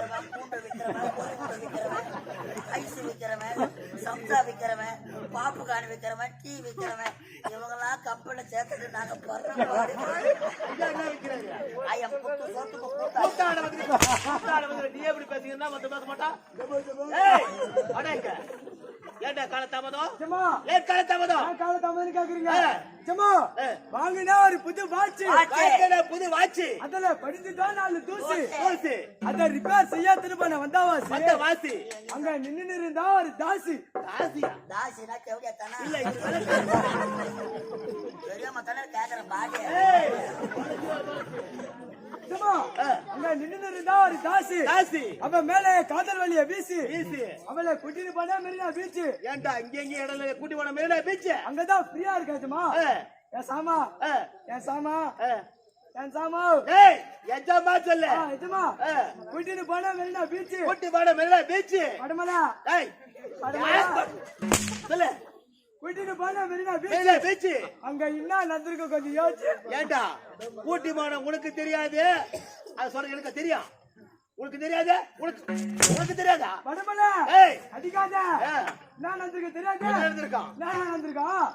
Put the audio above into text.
விக்கிறவன், பூண்டு விக்கிறவன், கோழிமுட்டை விக்கிறவன், ஐஸ் விக்கிறவன், சம்சா விக்கிறவன், பாப்புகான் விக்கிறவன், டீ விக்கிறவன், இவங்கெல்லாம் கம்பெனில சேர்த்துட்டு நாங்க போடுறோம். நீ எப்படி பேசுங்கன்னா வந்து பேச மாட்டா? ஏண்டா கால தாமதம்? ஏன் கால தாமதம்? கால தாமதம் கேக்குறீங்க? வாங்கினா ஒரு புது வாட்ச், புது வாட்ச், அதுல படிச்சுதான் 4 தூசி, அத ரிப்பேர் செய்ய திரும்ப வந்தா வாசி, அங்க நின்னு இருந்தா ஒரு தாசி. தாசினா கேவடியா தானா? இல்ல தெரியாம தானே கேக்குறேன் பாடி. அங்க நின்னு இருந்தா ஒரு தாசி, அவ மேல காதல் வழிய வீசி அவளை கூட்டிட்டு போனா மெரினா பீச். ஏன்டா இங்க எங்க இடத்துல கூட்டி போன மெரினா பீச்? அங்கதான் ஃப்ரீயா இருக்காச்சுமா. என் சாமா, என் சாமா, என் சாமா, எஜமா சொல்லு. எஜமா கூட்டிட்டு போனா மெரினா பீச், கூட்டி போன மெரினா பீச். படமலா சொல்லு. கூட்டிட்டு போனா மெரினா பீச். அங்க என்ன நடந்திருக்க கொஞ்சம் யோசிச்சு. ஏண்டா கூட்டி போன உனக்கு தெரியாது, அது சொல்ற எனக்கு தெரியும். உனக்கு தெரியாது, உனக்கு தெரியாதா? படமல அடிக்காத. என்ன நடந்திருக்க தெரியாது. நடந்திருக்கான், நடந்திருக்கான்.